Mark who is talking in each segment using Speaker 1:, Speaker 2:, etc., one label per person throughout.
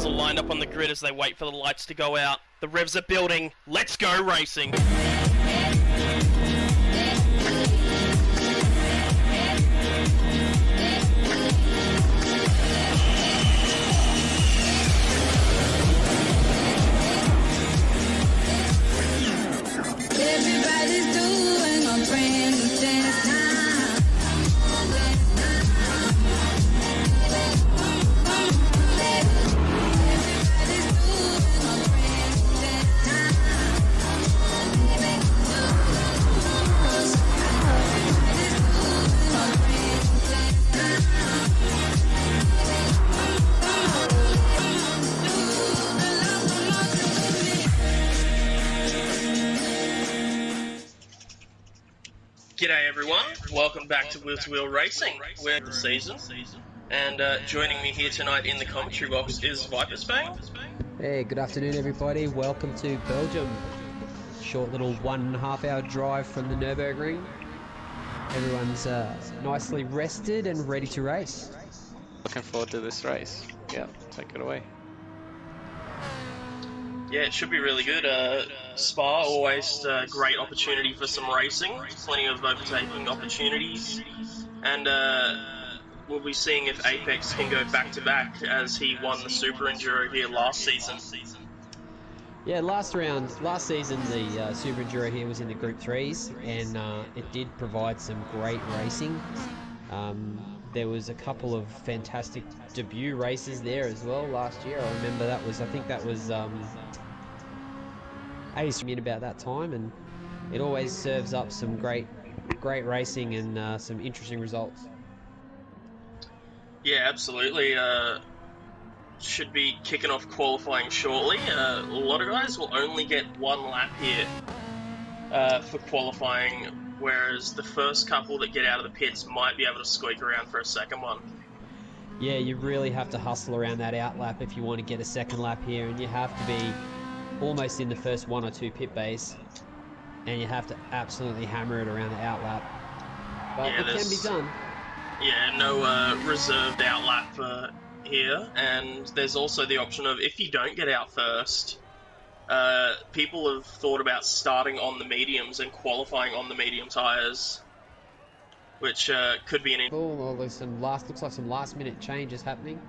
Speaker 1: are lined up on the grid as they wait for the lights to go out. The revs are building. Let's go racing!
Speaker 2: Everybody's doing a brand new dance now. Everybody's doing a brand new dance
Speaker 1: G'day everyone, welcome back to W2W Racing. We're in the season, and joining me here tonight in the commentary box is Vipersbang.
Speaker 3: Hey, good afternoon everybody, welcome to Belgium. Short little 1.5 hour drive from the Nürburgring. Everyone's nicely rested and ready to race.
Speaker 4: Looking forward to this race. Yeah, take it away.
Speaker 1: Yeah, it should be really good. Spa, always a great opportunity for some racing, plenty of overtaking opportunities, and we'll be seeing if Apex can go back-to-back as he won the Super Enduro here last season.
Speaker 3: Yeah, last season the Super Enduro here was in the Group 3s, and it did provide some great racing. There was a couple of fantastic debut races there as well last year. I remember I think that was Ace about that time, and it always serves up some great racing and some interesting results.
Speaker 1: Yeah, absolutely. Should be kicking off qualifying shortly. A lot of guys will only get one lap here for qualifying, whereas the first couple that get out of the pits might be able to squeak around for a second one.
Speaker 3: Yeah, you really have to hustle around that out lap if you want to get a second lap here, and you have to be almost in the first one or two pit bays, and you have to absolutely hammer it around the out lap. But
Speaker 1: yeah,
Speaker 3: it can be done.
Speaker 1: Yeah, no reserved out lap here, and there's also the option of if you don't get out first, people have thought about starting on the mediums and qualifying on the medium tyres, which could be an...
Speaker 3: Cool. Well, there's looks like some last minute changes happening.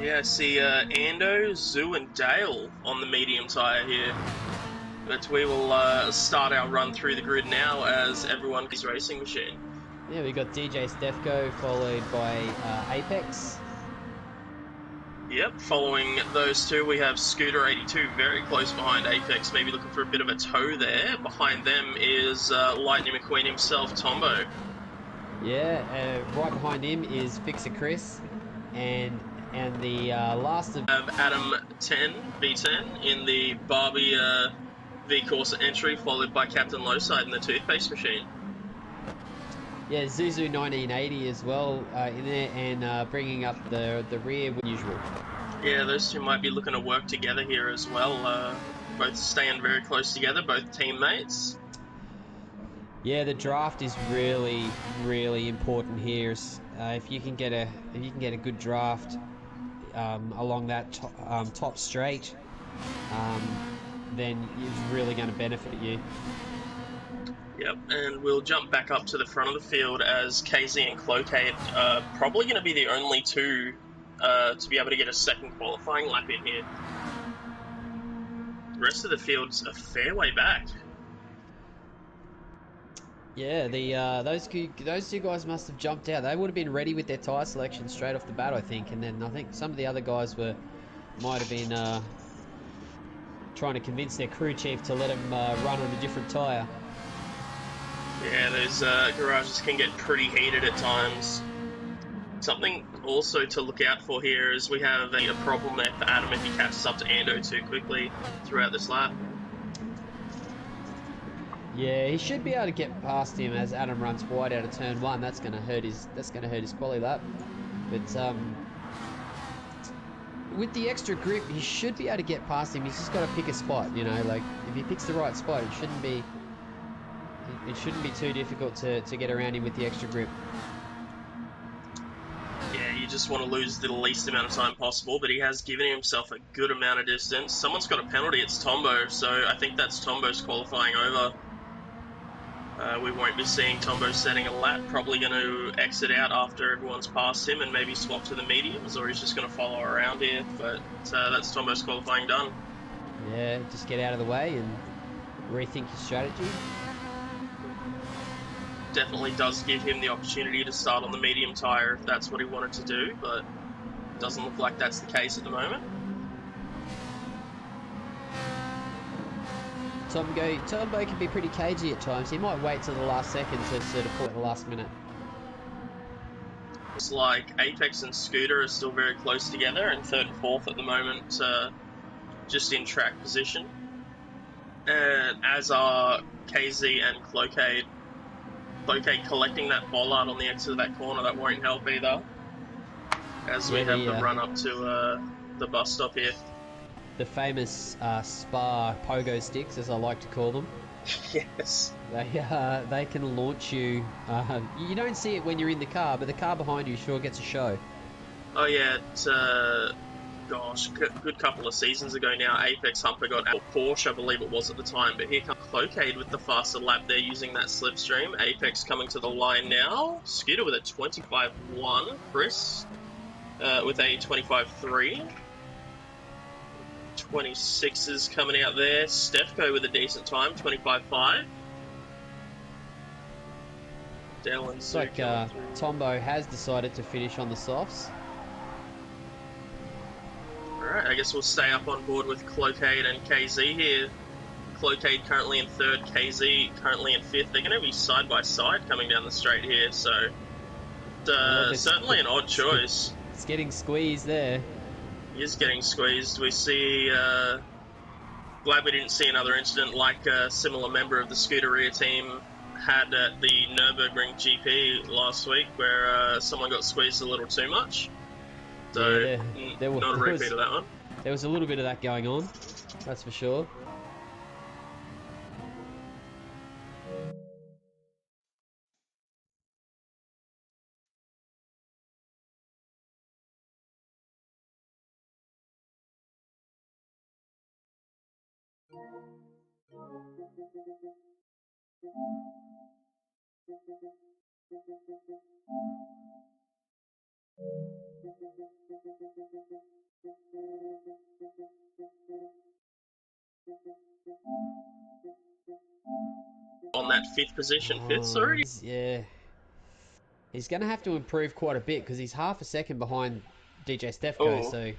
Speaker 1: Yeah, see Ando, Zoo and Dale on the medium tyre here. But we will start our run through the grid now as everyone is racing machine.
Speaker 3: Yeah, we got DJ Stefko followed by Apex.
Speaker 1: Yep, following those two we have Scooter 82 very close behind Apex, maybe looking for a bit of a tow there. Behind them is Lightning McQueen himself, Tombo.
Speaker 3: Yeah, right behind him is Fixer Chris, and the last of...
Speaker 1: Have Adam 10, V10 in the Barbie V-Corsa entry, followed by Captain Lowside in the toothpaste machine.
Speaker 3: Yeah, Zuzu 1980 as well in there, and bringing up the rear with usual.
Speaker 1: Yeah, those two might be looking to work together here as well. Both staying very close together, both teammates.
Speaker 3: Yeah, the draft is really, really important here. If you can get a good draft along that top straight, then it's really going to benefit you.
Speaker 1: Yep, and we'll jump back up to the front of the field as KZ and Clocate are probably going to be the only two to be able to get a second qualifying lap in here. The rest of the field's a fair way back.
Speaker 3: Yeah, those two guys must have jumped out. They would have been ready with their tyre selection straight off the bat, I think. And then I think some of the other guys might have been trying to convince their crew chief to let them run on a different tyre.
Speaker 1: Yeah, those garages can get pretty heated at times. Something also to look out for here is we have a problem there for Adam if he catches up to Ando too quickly throughout this lap.
Speaker 3: Yeah, he should be able to get past him as Adam runs wide out of turn one. That's going to hurt his quali lap. But with the extra grip, he should be able to get past him. He's just got to pick a spot, you know. Like if he picks the right spot, it shouldn't be too difficult to get around him with the extra grip.
Speaker 1: just want to lose the least amount of time possible, but he has given himself a good amount of distance. Someone's got a penalty, it's Tombo, so I think that's Tombo's qualifying over. We won't be seeing Tombo setting a lap, probably going to exit out after everyone's passed him and maybe swap to the mediums, or he's just going to follow around here, but that's Tombo's qualifying done.
Speaker 3: Yeah, just get out of the way and rethink your strategy.
Speaker 1: Definitely does give him the opportunity to start on the medium tyre if that's what he wanted to do, but it doesn't look like that's the case at the moment.
Speaker 3: Tombo can be pretty cagey at times. He might wait till the last second to sort of pull at the last minute.
Speaker 1: It's like Apex and Scooter are still very close together, and third and fourth at the moment, just in track position. And as are KZ and Clocade. Clocade collecting that bollard on the exit of that corner, that won't help either. As we have the run up to the bus stop here.
Speaker 3: The famous Spa pogo sticks, as I like to call them.
Speaker 1: Yes.
Speaker 3: They can launch you. You don't see it when you're in the car, but the car behind you sure gets a show.
Speaker 1: Oh yeah, good couple of seasons ago now, Apex Humper got out Porsche, I believe it was at the time, but here comes Clocade with the faster lap there using that slipstream. Apex coming to the line now. Scooter with a 25.1, Chris with a 25.3. 26s coming out there. Stefko with a decent time, 25.5. Dell and
Speaker 3: Looks like Tombo has decided to finish on the softs.
Speaker 1: Alright, I guess we'll stay up on board with Clocade and KZ here. Clocade currently in third, KZ currently in fifth. They're going to be side by side coming down the straight here, so certainly an odd choice.
Speaker 3: It's getting squeezed there.
Speaker 1: He is getting squeezed. We see, glad we didn't see another incident like a similar member of the Scuderia team had at the Nürburgring GP last week, where someone got squeezed a little too much. So,
Speaker 3: yeah,
Speaker 1: not a repeat of that one.
Speaker 3: There was a little bit of that going on, that's for sure.
Speaker 1: On that fifth position, fifth already.
Speaker 3: Yeah. He's going to have to improve quite a bit because he's half a second behind DJ Stefko, so...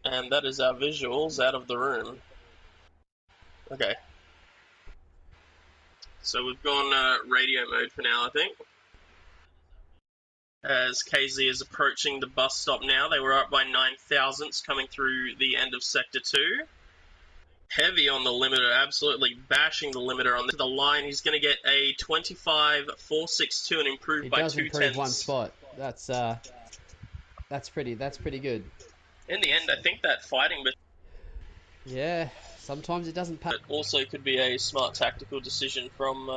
Speaker 1: And that is our visuals out of the room. Okay. So we've gone radio mode for now, I think. As KZ is approaching the bus stop now, they were up by 9 thousandths coming through the end of Sector 2. Heavy on the limiter, absolutely bashing the limiter on the line. He's going to get a 25.462 and improved by 2 tenths.
Speaker 3: One spot. That's pretty good.
Speaker 1: In the end, I think that fighting, but
Speaker 3: yeah, sometimes it doesn't pay.
Speaker 1: It also could be a smart tactical decision from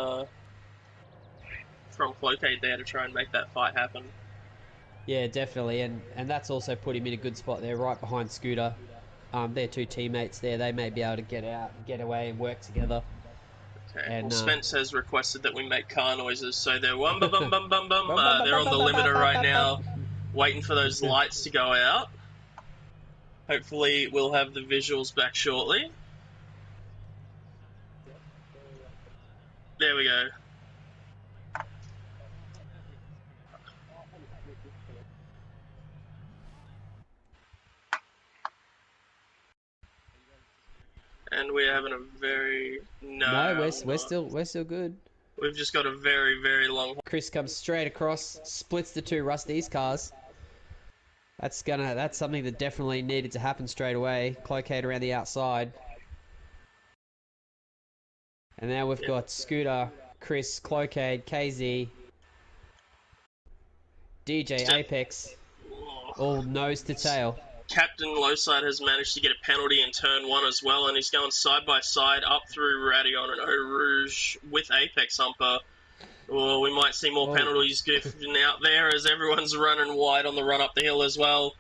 Speaker 1: Clocade there to try and make that fight happen.
Speaker 3: Yeah, definitely, and that's also put him in a good spot there, right behind Scooter. They're two teammates there. They may be able to get away and work together.
Speaker 1: Okay.
Speaker 3: And,
Speaker 1: well, Spence has requested that we make car noises, so they're bum bum bum bum bum bum. They're on the limiter right now, waiting for those lights to go out. Hopefully, we'll have the visuals back shortly. There we go. And we're having a very
Speaker 3: we're still good.
Speaker 1: We've just got a very, very long.
Speaker 3: Chris comes straight across, splits the two Rusty's cars. That's something that definitely needed to happen straight away. Clocade around the outside. And now we've got Scooter, Chris, Clocade, KZ, DJ, Apex, all nose to tail.
Speaker 1: Captain Lowside has managed to get a penalty in turn 1 as well, and he's going side by side up through Radion and Eau Rouge with Apex Humper. Or we might see more
Speaker 3: Oh.
Speaker 1: penalties goofing out there as everyone's running wide on the run up the hill as well.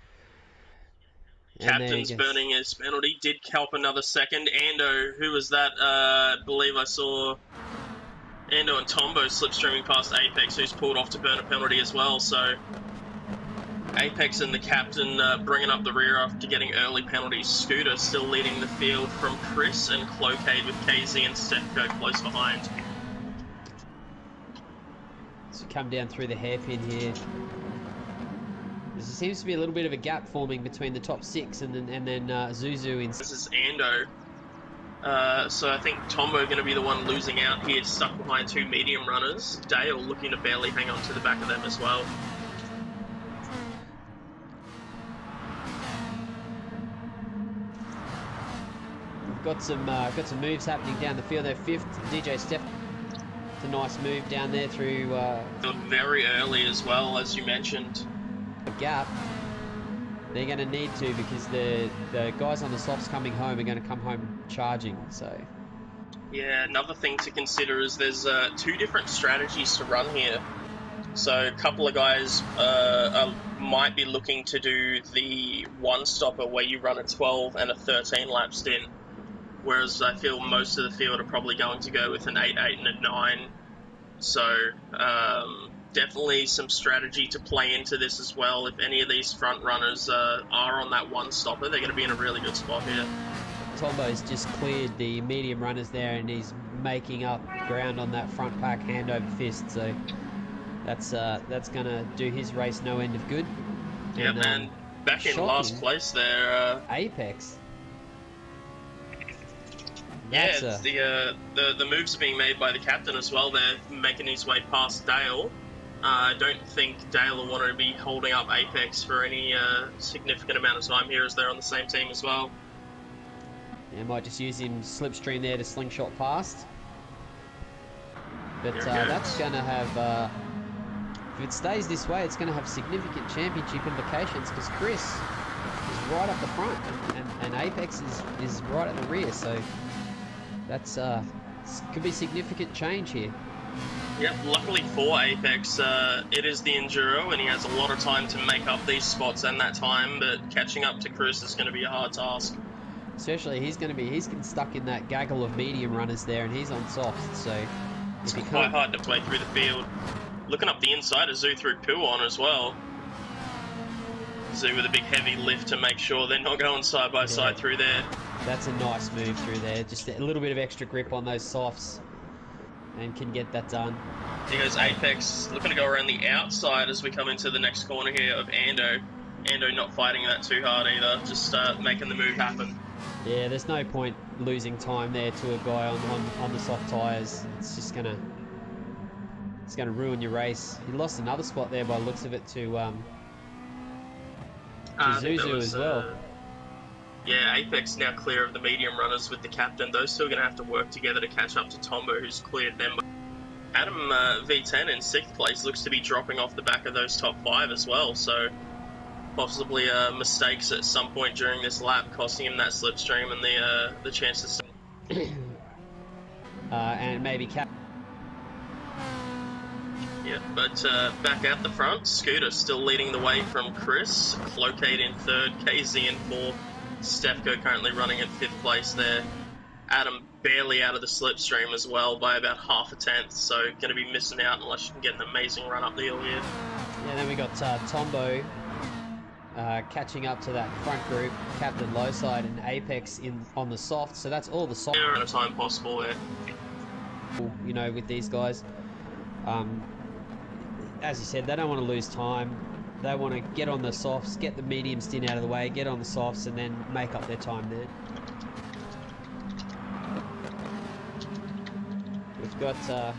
Speaker 3: And there he
Speaker 1: Captain's
Speaker 3: goes.
Speaker 1: burning his penalty. Did help another second. Ando, who was that? I believe I saw Ando and Tombo slipstreaming past Apex, who's pulled off to burn a penalty as well. So Apex and the captain bringing up the rear after getting early penalties. Scooter still leading the field from Chris and Clocade with KZ and Stefko close behind.
Speaker 3: So come down through the hairpin here. There seems to be a little bit of a gap forming between the top 6 and then Zuzu in.
Speaker 1: This is Ando. So I think Tombo going to be the one losing out here, stuck behind 2 medium runners. Dale looking to barely hang on to the back of them as well.
Speaker 3: We've got some moves happening down the field there. 5th, DJ Steph. It's a nice move down there through
Speaker 1: Very early as well, as you mentioned.
Speaker 3: a gap. They're going to need to, because the guys on the softs coming home are going to come home charging. So
Speaker 1: Yeah, another thing to consider is there's 2 different strategies to run here. So a couple of guys might be looking to do the one-stopper where you run a 12 and a 13 lap stint, whereas I feel most of the field are probably going to go with an 8, 8 and a 9. So definitely some strategy to play into this as well. If any of these front runners are on that one-stopper, they're going to be in a really good spot here.
Speaker 3: Tombo's just cleared the medium runners there, and he's making up ground on that front pack hand over fist. So that's going to do his race no end of good.
Speaker 1: Yeah, man. Back in last
Speaker 3: shocking.
Speaker 1: place there.
Speaker 3: Apex.
Speaker 1: Yeah,
Speaker 3: That's
Speaker 1: the moves are being made by the captain as well. They're making his way past Dale. I don't think Dale will want to be holding up Apex for any significant amount of time here, as they're on the same team as well.
Speaker 3: Yeah, might just use him slipstream there to slingshot past. But
Speaker 1: There it
Speaker 3: that's
Speaker 1: goes.
Speaker 3: going to have, if it stays this way, it's going to have significant championship implications, because Chris is right up the front and Apex is right at the rear. So that's could be significant change here.
Speaker 1: Yep, luckily for Apex, it is the Enduro, and he has a lot of time to make up these spots and that time, but catching up to Chris is going to be a hard task.
Speaker 3: Especially he's getting stuck in that gaggle of medium runners there, and he's on soft. So
Speaker 1: It's
Speaker 3: if he
Speaker 1: quite
Speaker 3: can't,
Speaker 1: hard to play through the field. Looking up the inside, a Zoo through Poo on as well. Zoo with a big heavy lift to make sure they're not going side by side through there.
Speaker 3: that's a nice move through there. Just a little bit of extra grip on those softs, and can get that done.
Speaker 1: Here goes Apex, looking to go around the outside as we come into the next corner here of Ando. Ando not fighting that too hard either, just making the move happen.
Speaker 3: Yeah, there's no point losing time there to a guy on the soft tyres. It's just gonna ruin your race. He lost another spot there by the looks of it to
Speaker 1: I think that
Speaker 3: Zuzu
Speaker 1: was,
Speaker 3: as well.
Speaker 1: Yeah, Apex now clear of the medium runners with the captain. Those two are going to have to work together to catch up to Tombo, who's cleared them. Adam V10 in 6th place looks to be dropping off the back of those top 5 as well, so possibly mistakes at some point during this lap costing him that slipstream and the chance to stay.
Speaker 3: And maybe
Speaker 1: Yeah, but back out the front, Scooter still leading the way from Chris, Clocade in 3rd, KZ in 4th, Stefko currently running in 5th place there. Adam barely out of the slipstream as well by about half a tenth, so going to be missing out unless you can get an amazing run up the hill here.
Speaker 3: Yeah, then we got Tombo catching up to that front group, Captain Lowside and Apex on the soft. So that's all the soft,
Speaker 1: At a time possible there.
Speaker 3: you know, with these guys. As you said, they don't want to lose time. They want to get on the softs, get the medium stint out of the way, get on the softs, and then make up their time there. We've got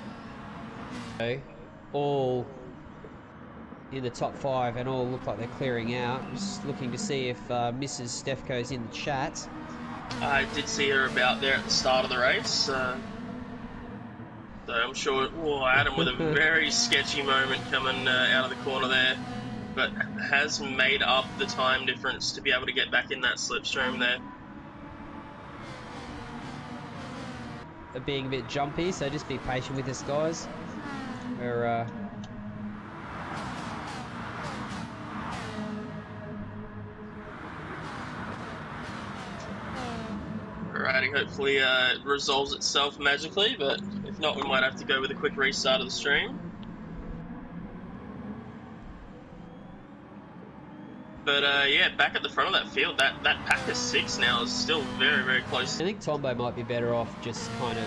Speaker 3: all in the top 5 and all look like they're clearing out. Just looking to see if Mrs. Stefko's in the chat.
Speaker 1: I did see her about there at the start of the race. So I'm sure, Adam with a very sketchy moment coming out of the corner there, but has made up the time difference to be able to get back in that slipstream there.
Speaker 3: Being a bit jumpy, so just be patient with this, guys. for
Speaker 1: Alrighty, hopefully it resolves itself magically, but if not, we might have to go with a quick restart of the stream. But yeah, back at the front of that field, that pack of 6 now is still very, very close.
Speaker 3: I think Tombo might be better off just kind of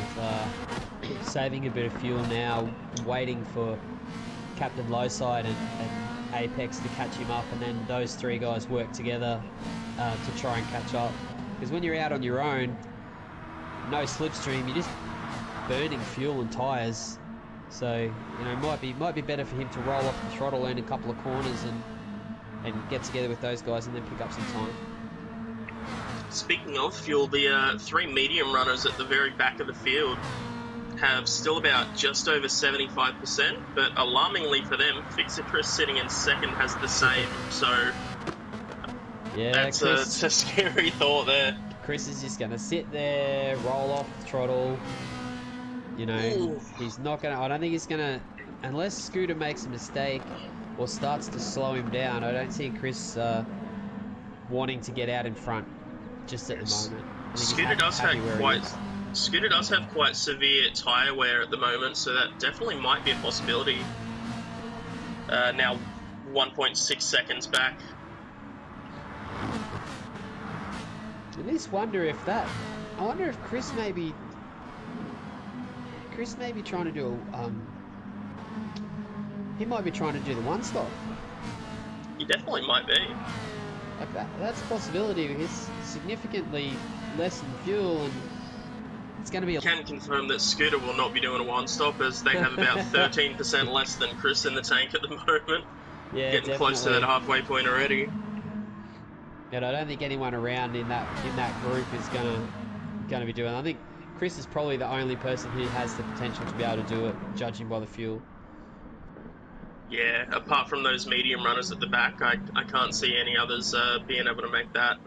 Speaker 3: saving a bit of fuel now, waiting for Captain Lowside and Apex to catch him up, and then those 3 guys work together to try and catch up. Because when you're out on your own, no slipstream, you're just burning fuel and tyres. So, you know, might be better for him to roll off the throttle, earn a couple of corners, and get together with those guys and then pick up some time.
Speaker 1: Speaking of fuel, the 3 medium runners at the very back of the field have still about just over 75%, but alarmingly for them, Fixer Chris sitting in second has the same, so
Speaker 3: yeah,
Speaker 1: that's a scary thought there.
Speaker 3: Chris is just going to sit there, roll off the throttle. You know,
Speaker 1: Ooh.
Speaker 3: He's not going to... I don't think he's going to... Unless Scooter makes a mistake or starts to slow him down, I don't see Chris wanting to get out in front just at the moment.
Speaker 1: Scooter does have quite severe tyre wear at the moment, so that definitely might be a possibility. Now 1.6 seconds back.
Speaker 3: I just wonder if that... I wonder if Chris may be trying to do a... he might be trying to do the one-stop.
Speaker 1: He definitely might be.
Speaker 3: Like that's a possibility. It's significantly less in fuel, and it's going to be...
Speaker 1: I can confirm that Scooter will not be doing a one-stop, as they have about 13% less than Chris in the tank at the moment.
Speaker 3: Yeah,
Speaker 1: getting close to that halfway point already.
Speaker 3: And I don't think anyone around in that group is going to be doing it. I think Chris is probably the only person who has the potential to be able to do it, judging by the fuel.
Speaker 1: Yeah, apart from those medium runners at the back, I can't see any others being able to make that.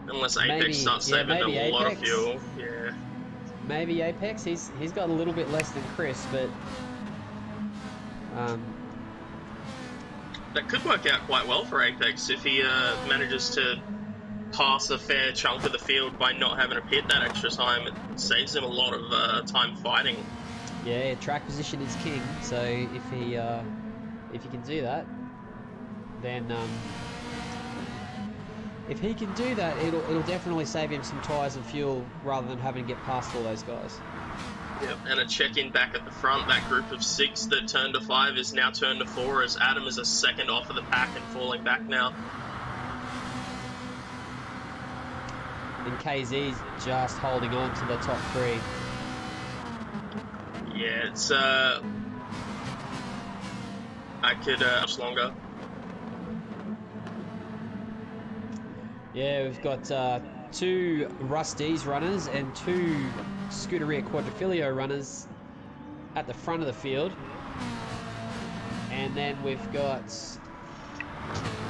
Speaker 1: Unless Apex starts saving a lot of fuel. Yeah.
Speaker 3: Maybe Apex. He's got a little bit less than Chris, but
Speaker 1: that could work out quite well for Apex if he manages to pass a fair chunk of the field by not having to pit that extra time. It saves him a lot of time fighting.
Speaker 3: Yeah, track position is king. So if he can do that, then if he can do that, it'll definitely save him some tyres and fuel rather than having to get past all those guys.
Speaker 1: Yep, and a check-in back at the front. That group of 6 that turned to 5 is now turned to 4, as Adam is a second off of the pack and falling back now.
Speaker 3: And KZ's just holding on to the top 3.
Speaker 1: Yeah, it's I could much longer.
Speaker 3: Yeah, we've got 2 Rusty's runners and 2 Scuderia Quadrifilio runners at the front of the field. And then we've got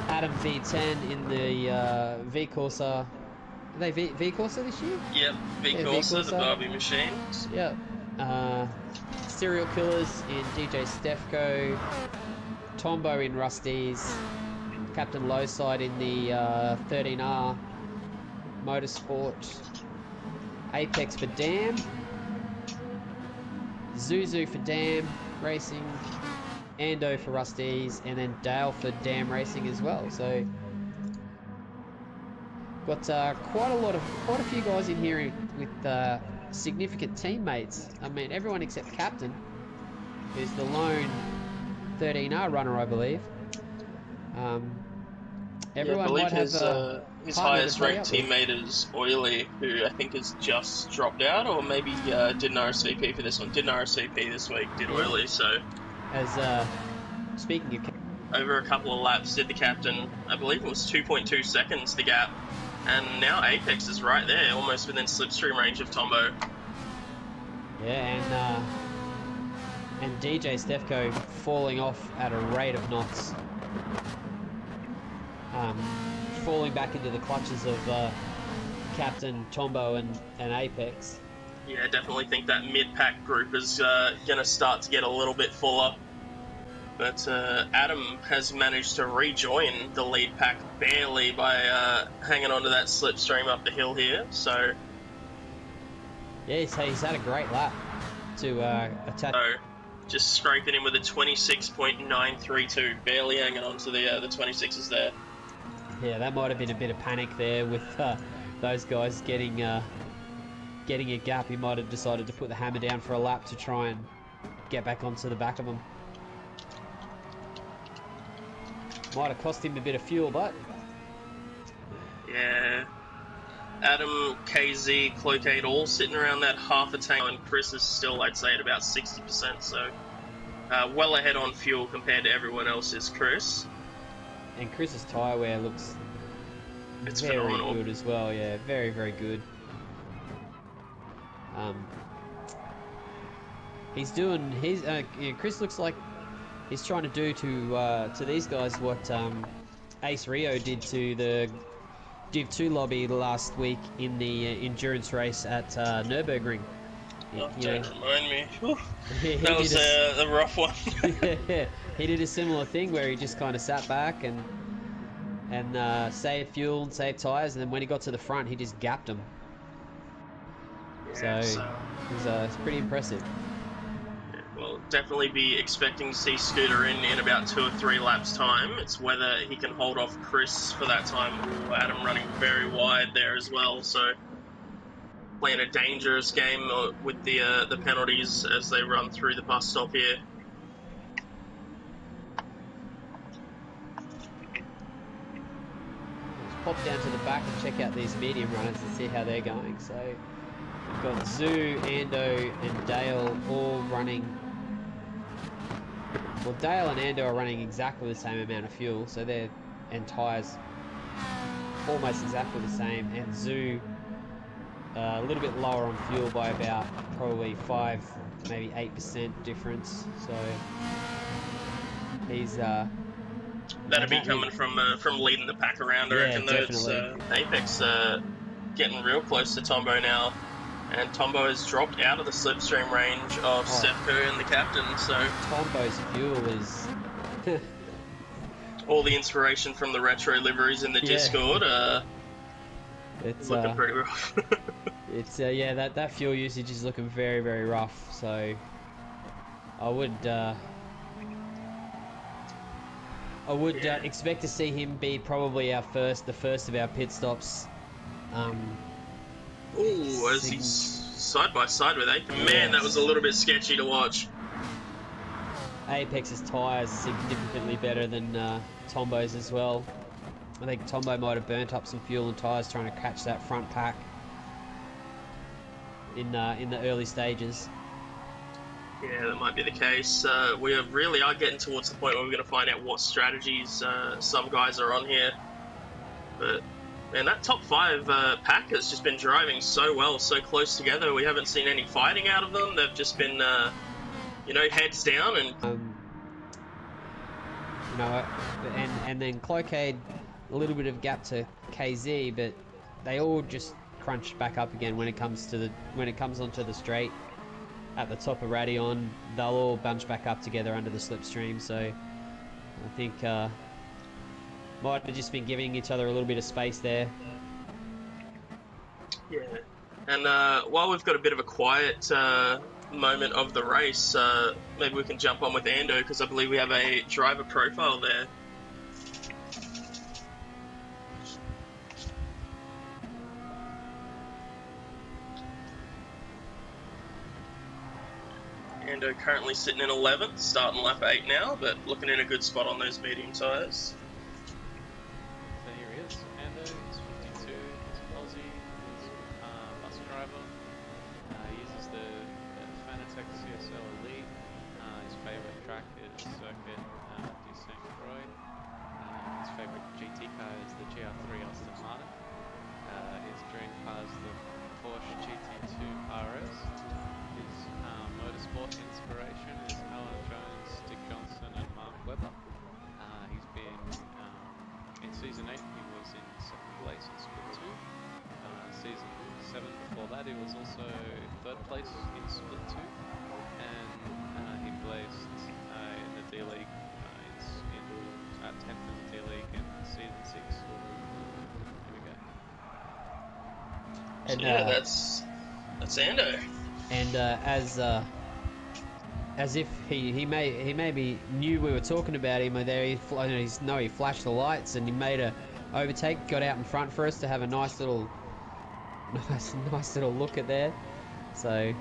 Speaker 3: Adam V10 in the V Corsa. Are they V Corsa this year?
Speaker 1: Yep, V Corsa, the Barbie machines.
Speaker 3: Yep. Serial Killers in DJ Stefko. Tombo in Rusty's. Captain Lowside in the 13R Motorsport. Apex for Dam. Zuzu for Dam Racing. Ando for Rusty's, and then Dale for Dam Racing as well. So got quite a few guys in here with significant teammates. I mean, everyone except Captain, who's the lone 13R runner, I believe. Everyone
Speaker 1: I believe
Speaker 3: might have
Speaker 1: his highest ranked teammate is Oily, who I think has just dropped out, or maybe did an RSVP for this one. Did an RSVP this week, did Oily, so...
Speaker 3: As, speaking of...
Speaker 1: Over a couple of laps did the Captain, I believe it was 2.2 seconds, the gap. And now Apex is right there, almost within slipstream range of Tombo.
Speaker 3: Yeah, and DJ Stefko falling off at a rate of knots. Falling back into the clutches of Captain, Tombo, and Apex.
Speaker 1: Yeah, definitely think that mid-pack group is going to start to get a little bit fuller. But Adam has managed to rejoin the lead pack barely by hanging onto that slipstream up the hill here. So,
Speaker 3: Yeah, he's had a great lap to attack.
Speaker 1: Just scraping in with a 26.932, barely hanging on to the 26s there.
Speaker 3: Yeah, that might have been a bit of panic there with those guys getting a gap. He might have decided to put the hammer down for a lap to try and get back onto the back of them. Might have cost him a bit of fuel, but
Speaker 1: Yeah. Adam, KZ, Cloakade all sitting around that half a tank, and Chris is still, I'd say, at about 60%, so well ahead on fuel compared to everyone else's, Chris.
Speaker 3: and Chris's tyre wear looks
Speaker 1: It's
Speaker 3: very
Speaker 1: phenomenal.
Speaker 3: good as well. Yeah, very, very good. He's doing Chris looks like he's trying to do to these guys what Ace Rio did to the Div 2 lobby last week in the endurance race at Nürburgring.
Speaker 1: Oh, don't remind me. Whew.
Speaker 3: He
Speaker 1: That was a rough one.
Speaker 3: yeah, he did a similar thing where he just kind of sat back and saved fuel and saved tyres, and then when he got to the front, he just gapped them.
Speaker 1: Yeah,
Speaker 3: So it's pretty impressive.
Speaker 1: Well, definitely be expecting to see Scooter in about 2 or 3 laps time. It's whether he can hold off Chris for that time. Ooh, Adam running very wide there as well, so playing a dangerous game with the penalties as they run through the bus stop here.
Speaker 3: Let's pop down to the back and check out these medium runners and see how they're going. So we've got Zoo, Ando, and Dale all running. Well, Dale and Ando are running exactly the same amount of fuel, so and tyres almost exactly the same. And Zoo a little bit lower on fuel by about probably 5, maybe 8% difference. So he's
Speaker 1: That'd be coming from leading the pack around, I reckon.
Speaker 3: definitely.
Speaker 1: Apex getting real close to Tombo now, and Tombo has dropped out of the slipstream range of Sefko and the captain, so
Speaker 3: Tombo's fuel is
Speaker 1: all the inspiration from the retro liveries in the Discord
Speaker 3: it's
Speaker 1: looking pretty rough.
Speaker 3: it's that fuel usage is looking very, very rough, so I would expect to see him be probably the first of our pit stops.
Speaker 1: Ooh, as he's side by side with Apex. Man, that was a little bit sketchy to watch.
Speaker 3: Apex's tyres are significantly better than Tombo's as well. I think Tombo might have burnt up some fuel and tyres trying to catch that front pack in the early stages.
Speaker 1: Yeah, that might be the case. We really are getting towards the point where we're going to find out what strategies some guys are on here. But man, that top 5 pack has just been driving so well, so close together. We haven't seen any fighting out of them. They've just been, heads down and.
Speaker 3: And then Cloakade, a little bit of gap to KZ, but they all just crunch back up again when it comes onto the straight at the top of Radion. They'll all bunch back up together under the slipstream. So I think might have just been giving each other a little bit of space there.
Speaker 1: Yeah, and while we've got a bit of a quiet moment of the race, maybe we can jump on with Ando, because I believe we have a driver profile there. Ando currently sitting in 11th, starting lap 8 now, but looking in a good spot on those medium tyres.
Speaker 4: So here he is, Ando, he's 52, he's an Aussie, he's a bus driver. He uses the Fanatec CSL Elite. His favourite track is Circuit du Saint Croix. His favourite GT car is the GR3 Aston Martin. His dream car is the Porsche GT2 RS. His motorsport inspiration is Alan Jones, Dick Johnson and Mark Webber. He's been in Season 8 he was in 2nd place in Split 2. Season 7 before that he was also 3rd place in Split 2, and he placed in the D League, in 10th in the D League in Season 6. There we go.
Speaker 3: And,
Speaker 1: Yeah, that's Ando.
Speaker 3: And as if he maybe knew we were talking about him there. He flashed the lights and he made a overtake, got out in front for us to have a nice little look at there. So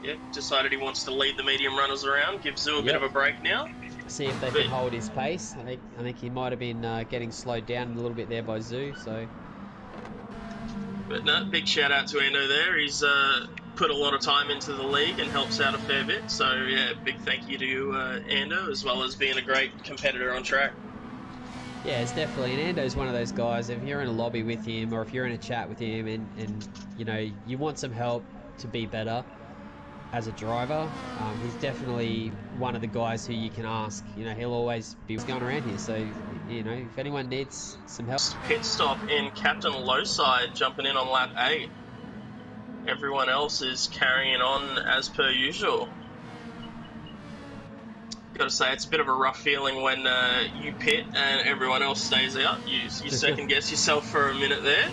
Speaker 1: Yeah, decided he wants to lead the medium runners around, give Zoo a bit of a break now.
Speaker 3: see if they can hold his pace. I think he might have been getting slowed down a little bit there by Zoo. So.
Speaker 1: But no, big shout out to Ando there. He's put a lot of time into the league and helps out a fair bit. So yeah, big thank you to Ando, as well as being a great competitor on track.
Speaker 3: Yeah, it's definitely, and Ando's one of those guys, if you're in a lobby with him or if you're in a chat with him and you know, you want some help to be better as a driver, he's definitely one of the guys who you can ask. You know, he'll always be going around here, so, you know, if anyone needs some help.
Speaker 1: Pit stop in Captain Lowside, jumping in on lap 8. Everyone else is carrying on as per usual. Got to say, it's a bit of a rough feeling when you pit and everyone else stays out. You second guess yourself for a minute there.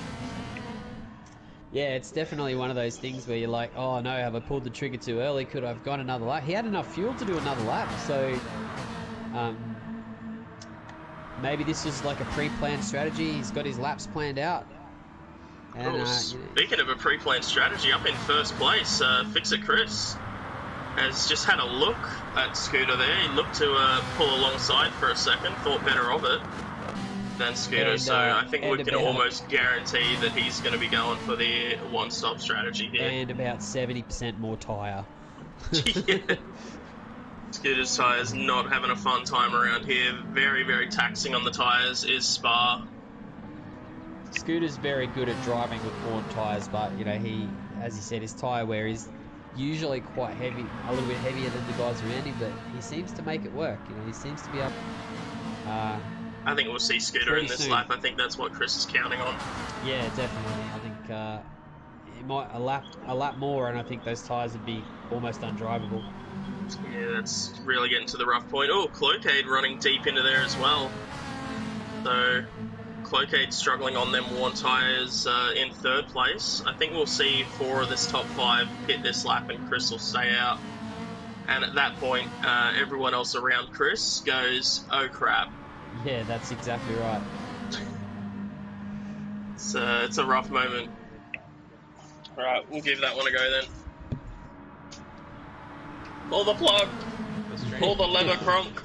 Speaker 3: Yeah, it's definitely one of those things where you're like, oh no, have I pulled the trigger too early? Could I have gone another lap? He had enough fuel to do another lap, so maybe this is like a pre-planned strategy. He's got his laps planned out. And,
Speaker 1: speaking of a pre-planned strategy, up in first place, Fix It Chris has just had a look at Scooter there. He looked to pull alongside for a second, thought better of it than Scooter, so I think we can almost guarantee that he's going to be going for the one-stop strategy here.
Speaker 3: And about 70% more tyre.
Speaker 1: Yeah. Scooter's tyres not having a fun time around here. Very, very taxing on the tyres is Spa.
Speaker 3: Scooter's very good at driving with worn tyres, but, you know, as he said, his tyre wear is usually quite heavy, a little bit heavier than the guys around him, but he seems to make it work. You know, he seems to be up.
Speaker 1: I think we'll see Scooter in this lap. I think that's what Chris is counting on.
Speaker 3: Yeah, definitely. I think he might a lap more, and I think those tyres would be almost undrivable.
Speaker 1: Yeah, that's really getting to the rough point. Oh, Cloquet running deep into there as well. So Cloquet struggling on them worn tyres in third place. I think we'll see 4 of this top 5 hit this lap, and Chris will stay out. And at that point, everyone else around Chris goes, oh crap.
Speaker 3: Yeah, that's exactly right.
Speaker 1: It's a rough moment. Alright, we'll give that one a go then. Pull the plug! Pull the lever, Kronk!